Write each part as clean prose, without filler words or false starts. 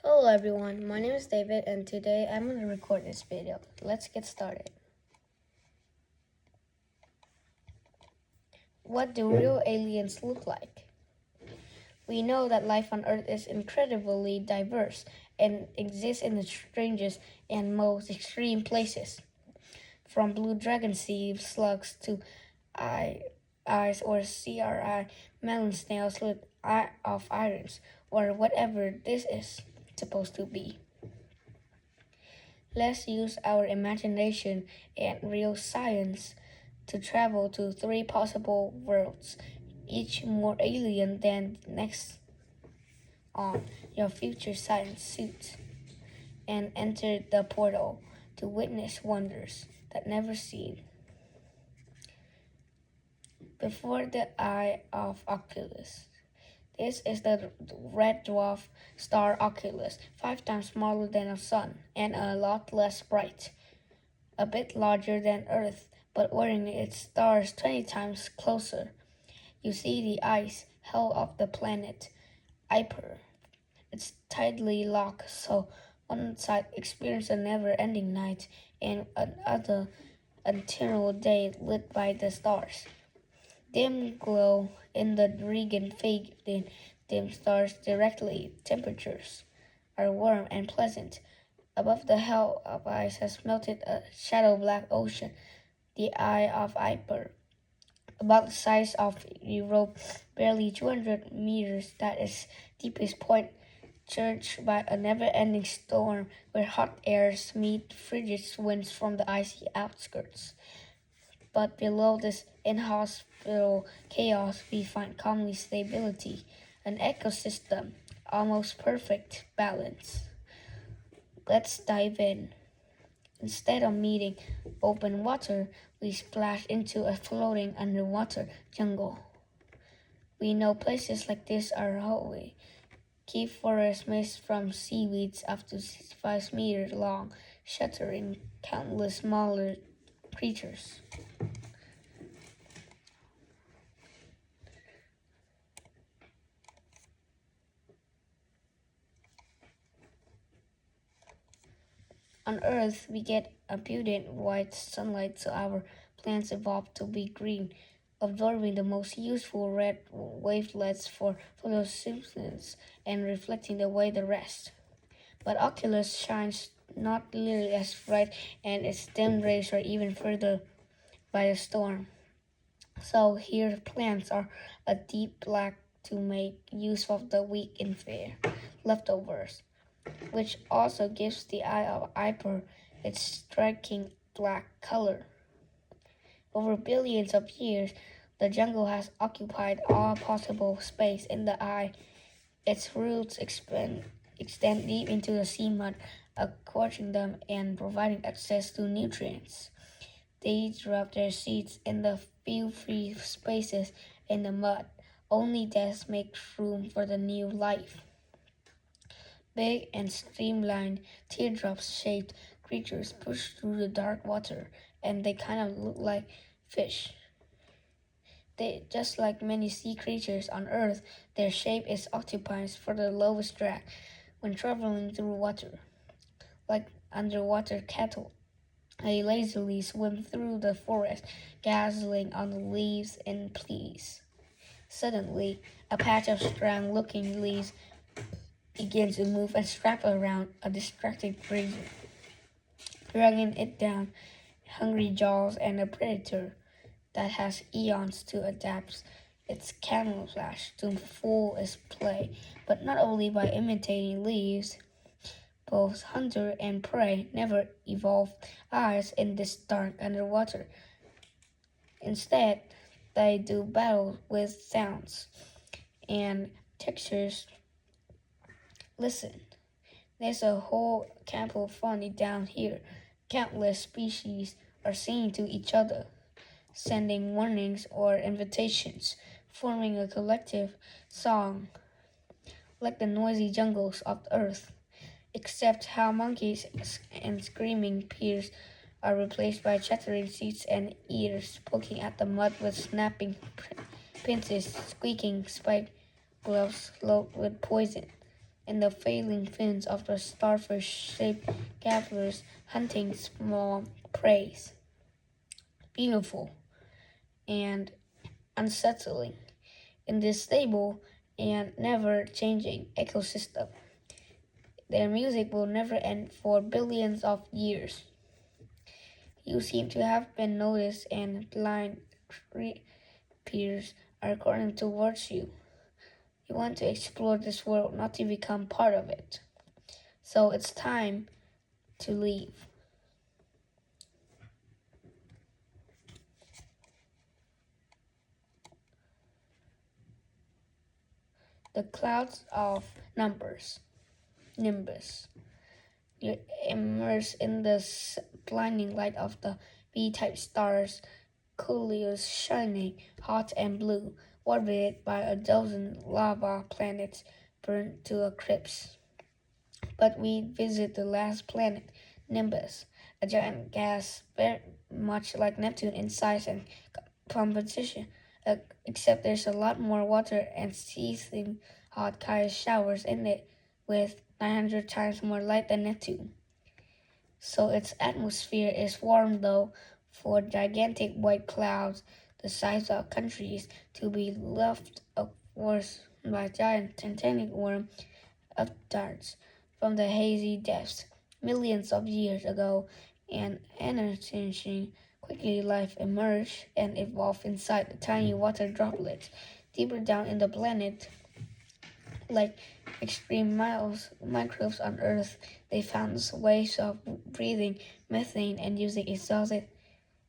Hello everyone, my name is David and today I'm going to record this video. Let's get started. What do real aliens look like? We know that life on Earth is incredibly diverse and exists in the strangest and most extreme places. From blue dragon sea slugs to eyes or CRI melon snails with eye of irons or whatever this is supposed to be. Let's use our imagination and real science to travel to three possible worlds, each more alien than the next, on your future science suit, and enter the portal to witness wonders that never seen. Before the eye of Oculus. This is the red dwarf star Oculus, 5 times smaller than a sun and a lot less bright. A bit larger than Earth, but ordering its stars 20 times closer. You see the ice hell of the planet Iper. It's tightly locked, so one side experiences a never-ending night and another eternal day lit by the stars. Dim glow in the region fading dim stars directly. Temperatures are warm and pleasant. Above the hell of ice has melted a shadow black ocean, the eye of Iper, about the size of Europe, barely 200 meters. That is deepest point, churched by a never-ending storm where hot airs meet frigid winds from the icy outskirts. But below this inhospitable chaos, we find calmly stability, an ecosystem, almost perfect balance. Let's dive in. Instead of meeting open water, we splash into a floating underwater jungle. We know places like this are holy. Keep forests made from seaweeds up to 5 meters long, sheltering countless smaller creatures. On Earth, we get abundant white sunlight, so our plants evolve to be green, absorbing the most useful red wavelets for photosynthesis and reflecting away the rest. But Oculus shines not nearly as bright, and its dim rays are even further by a storm. So here plants are a deep black to make use of the weak and fair leftovers, which also gives the eye of Iper its striking black color. Over billions of years, the jungle has occupied all possible space in the eye. Its roots extend deep into the sea mud, aquating them and providing access to nutrients. They drop their seeds in the few free spaces in the mud. Only this makes room for the new life. Big and streamlined, teardrop-shaped creatures push through the dark water, and they kind of look like fish. Just like many sea creatures on Earth, their shape is optimized for the lowest drag when traveling through water. Like underwater cattle, they lazily swim through the forest, gazing on the leaves in please. Suddenly, a patch of strong-looking leaves begins to move and strap around a distracted grazer, dragging it down, hungry jaws and a predator that has eons to adapt its camouflage to full its play, but not only by imitating leaves. Both hunter and prey never evolved eyes in this dark underwater. Instead, they do battle with sounds and textures. Listen, there's a whole cacophony down here. Countless species are singing to each other, sending warnings or invitations, forming a collective song, like the noisy jungles of Earth, except how monkeys and screaming peers are replaced by chattering seeds and ears poking at the mud with snapping pincers, squeaking spike gloves loaded with poison. and the failing fins of the starfish-shaped gatherers hunting small prey. Beautiful and unsettling in this stable and never-changing ecosystem. Their music will never end for billions of years. You seem to have been noticed, and blind creatures are calling towards you. You want to explore this world, not to become part of it. So it's time to leave. The clouds of numbers, nimbus. You immerse in the blinding light of the B-type stars, Coolio's shining hot and blue, orbited by a dozen lava planets burned to a crisp. But we visit the last planet, Nimbus, a giant gas very much like Neptune in size and composition, except there's a lot more water and seething hot chaos showers in it with 900 times more light than Neptune. So its atmosphere is warm though, for gigantic white clouds the size of countries to be left upwards by giant titanic worm upstarts from the hazy depths millions of years ago, and astonishing quickly life emerged and evolved inside the tiny water droplets deeper down in the planet. Like extreme microbes on Earth, they found ways of breathing methane and using exhausted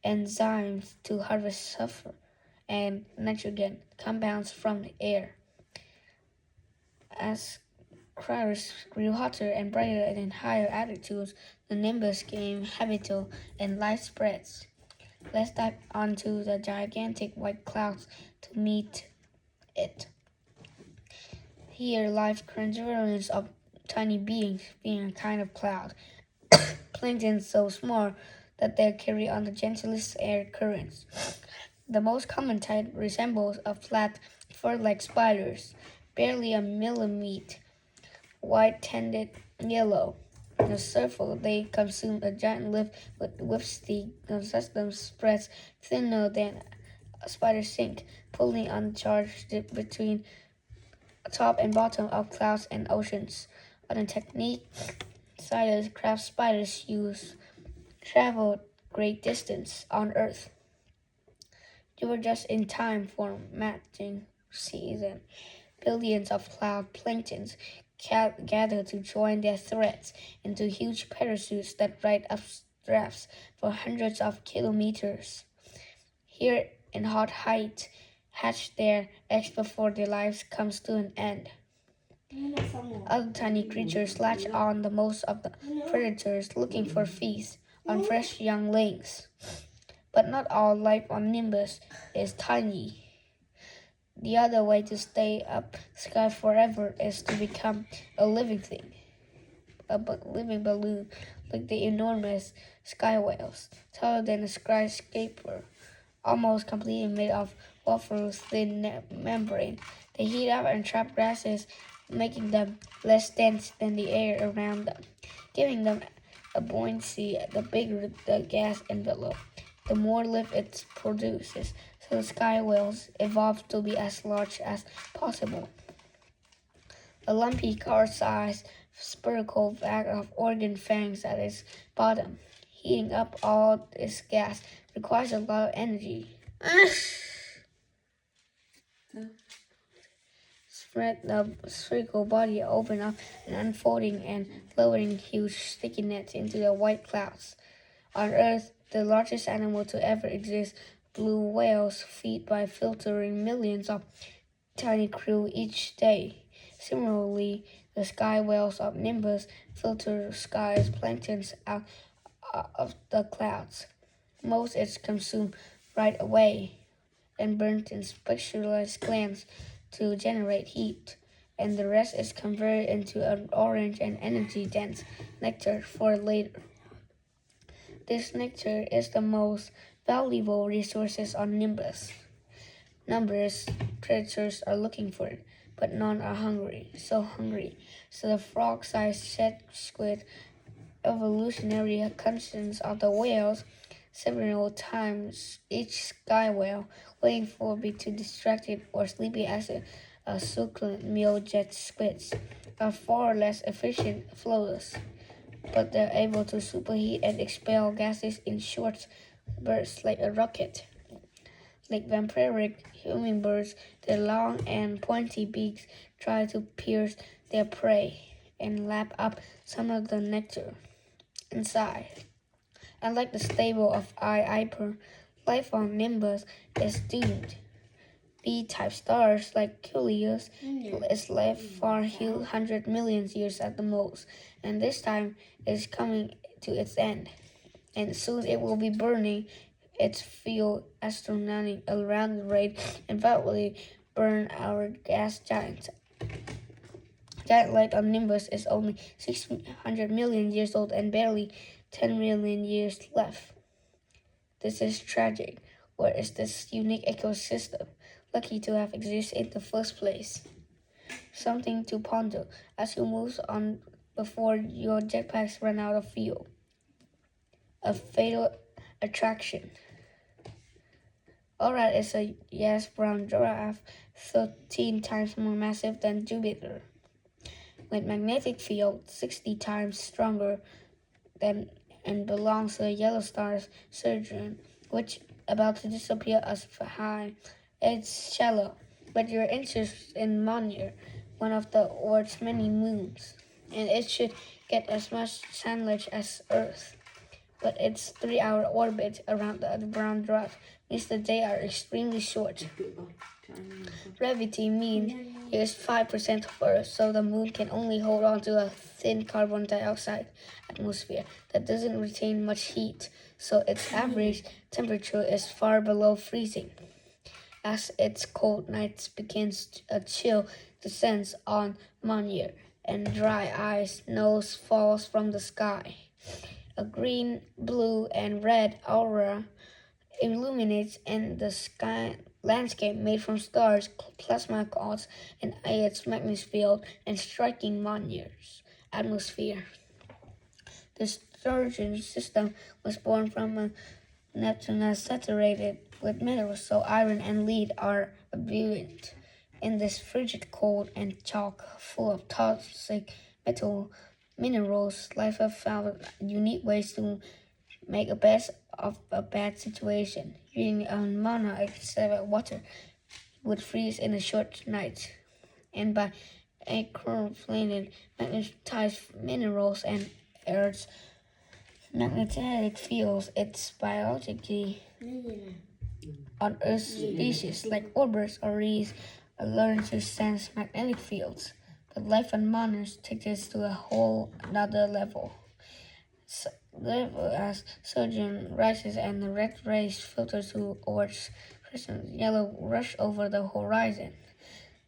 enzymes to harvest sulfur and nitrogen compounds from the air. As craters grew hotter and brighter and in higher altitudes, the nimbus became habitable and life spreads. Let's dive onto the gigantic white clouds to meet it. Here, life convergence of tiny beings, being a kind of cloud. Plankton so small that they carry on the gentlest air currents. The most common type resembles a flat fur-like spiders, barely a millimeter, white-tended yellow. On the surface, they consume a giant leaf with whipstick. The system spreads thinner than a spider's sink, pulling on charge between top and bottom of clouds and oceans. On the technique side, craft spiders use traveled great distance on Earth. You were just in time for matching season. Billions of cloud planktons gather to join their threads into huge parachutes that ride up drafts for hundreds of kilometers. Here in hot height, hatch their eggs before their lives comes to an end. Other tiny creatures latch on the most of the predators looking for feast on fresh younglings. But not all life on Nimbus is tiny. The other way to stay up sky forever is to become a living thing, a living balloon like the enormous sky whales, taller than a skyscraper, almost completely made of wafer's thin membrane. They heat up and trap gases, making them less dense than the air around them, giving them a buoyancy. The bigger the gas envelope, the more lift it produces, so the sky whales evolved to be as large as possible. A lumpy car-sized spherical bag of organ fangs at its bottom. Heating up all this gas requires a lot of energy. Spread the spherical body open up and unfolding and lowering huge sticky nets into the white clouds. On Earth, the largest animal to ever exist, blue whales feed by filtering millions of tiny krill each day. Similarly, the sky whales of Nimbus filter sky's planktons out of the clouds. Most is consumed right away and burnt in specialized glands to generate heat, and the rest is converted into an orange and energy-dense nectar for later. This nectar is the most valuable resources on Nimbus. Numbers predators are looking for it, but none are hungry. So the frog-sized shed squid evolutionary conscience of the whales several times each sky whale, waiting for be too distracted or sleepy as a succulent meal jet squids, are far less efficient floaters, but they're able to superheat and expel gases in short bursts like a rocket. Like vampiric hummingbirds, their long and pointy beaks try to pierce their prey and lap up some of the nectar inside. Unlike the stable of Iper, life on Nimbus is doomed. B-type stars like Culeus is left for a few hundred million years at the most, and this time is coming to its end. And soon it will be burning its fuel astronomical around the rate and probably burn our gas giants. That light on Nimbus is only 600 million years old and barely 10 million years left. This is tragic. Where is this unique ecosystem? Lucky to have existed in the first place. Something to ponder as you move on before your jetpacks run out of fuel. A fatal attraction. Alright is a yes-brown giraffe 13 times more massive than Jupiter, with magnetic field 60 times stronger than and belongs to the yellow star's surgeon, which about to disappear as high. It's shallow, but you're interested in Monier, one of the Earth's many moons, and it should get as much sunlight as Earth. But its 3-hour orbit around the brown dwarf means the days are extremely short. Gravity means here's 5% of Earth, so the moon can only hold on to a thin carbon dioxide atmosphere that doesn't retain much heat, so its average temperature is far below freezing. As its cold nights begins, a chill descends on Monier, and dry ice snows falls from the sky. A green, blue, and red aurora illuminates in the sky landscape made from stars, plasma clouds, and its magnetic field and striking Monier's atmosphere. The sturgeon system was born from a Neptune saturated with metals, so iron and lead are abundant. In this frigid cold and chalk full of toxic metal minerals, life have found unique ways to make a best of a bad situation. Using a mono-except water would freeze in a short night, and by accumulating magnetized minerals and Earth's magnetic fields, it's biologically on Earth species like orbers or reeds learn to sense magnetic fields. But life on Mars takes this to a whole another level. As surgeon rises and the red rays filter towards crescent yellow rush over the horizon.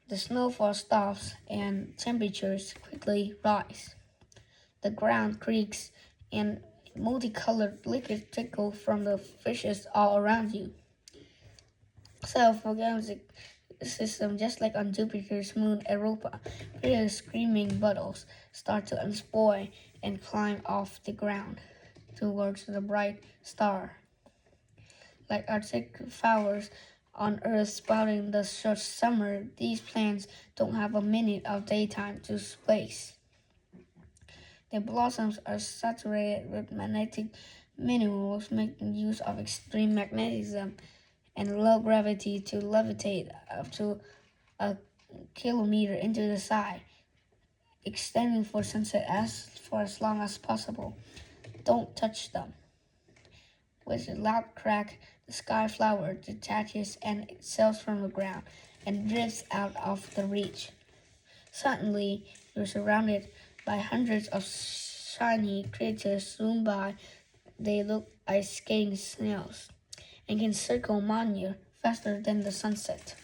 The snowfall stops and temperatures quickly rise. The ground creaks and multicolored liquid trickle from the fishes all around you. Self-organic system, just like on Jupiter's moon Europa, where screaming puddles start to unspoil and climb off the ground towards the bright star. Like Arctic flowers on Earth sprouting the short summer, these plants don't have a minute of daytime to waste. Their blossoms are saturated with magnetic minerals, making use of extreme magnetism and low gravity to levitate up to a kilometer into the sky, extending for sunset for as long as possible. Don't touch them. With a loud crack, the sky flower detaches and sails from the ground and drifts out of the reach. Suddenly, you're surrounded by hundreds of shiny creatures zoom by. They look like skating snails and can circle Monier faster than the sunset.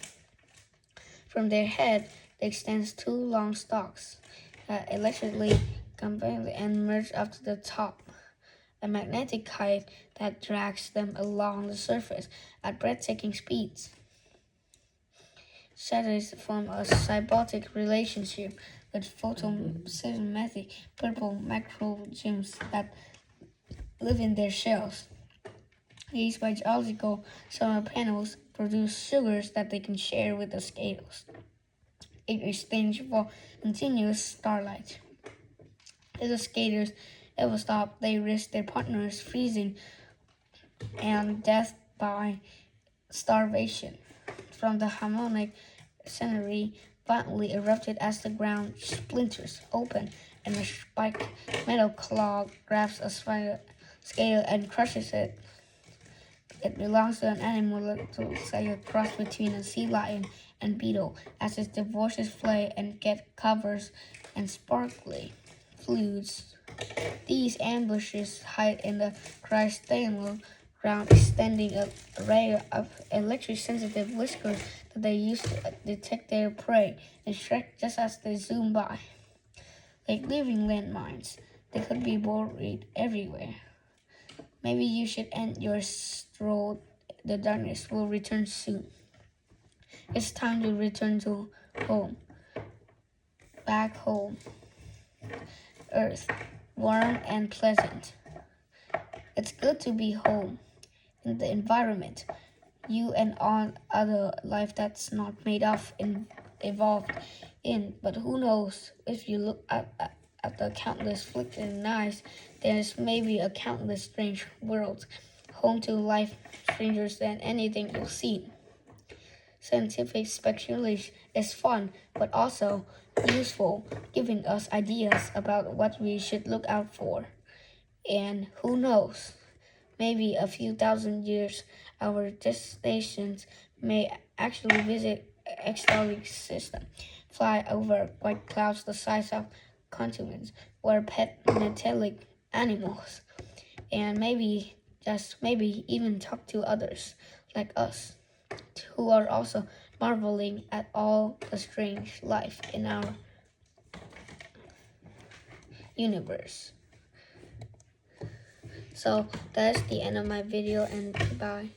From their head, they extend 2 long stalks that electrically combine and merge up to the top, a magnetic kite that drags them along the surface at breathtaking speeds. satellites form a symbiotic relationship with photosynthetic purple microorganisms that live in their shells. These biological solar panels produce sugars that they can share with the skaters in exchange for continuous starlight. If the skaters ever stop, they risk their partners freezing and death by starvation. From the harmonic scenery violently erupted as the ground splinters open and a spiked metal claw grabs a scale and crushes it. It belongs to an animal that looks like a cross between a sea lion and beetle, as its divorces flay and get covers and sparkly fluids. These ambushes hide in the crystalline ground, extending an array of electric-sensitive whiskers that they use to detect their prey and strike just as they zoom by. Like living landmines, they could be buried everywhere. Maybe you should end your stroll. The darkness will return soon. It's time to return to home. Back home. Earth. Warm and pleasant. It's good to be home. In the environment. You and all other life that's not made of and evolved in. But who knows, if you look at the countless flickering knives, there's maybe a countless strange worlds, home to life stranger than anything you've seen. Scientific speculation is fun, but also useful, giving us ideas about what we should look out for. And who knows, maybe a few thousand years, our destinations may actually visit exotic system, fly over white clouds the size of continents, or pet metallic animals, and maybe, just maybe, even talk to others like us, who are also marveling at all the strange life in our universe. So that's the end of my video, and goodbye.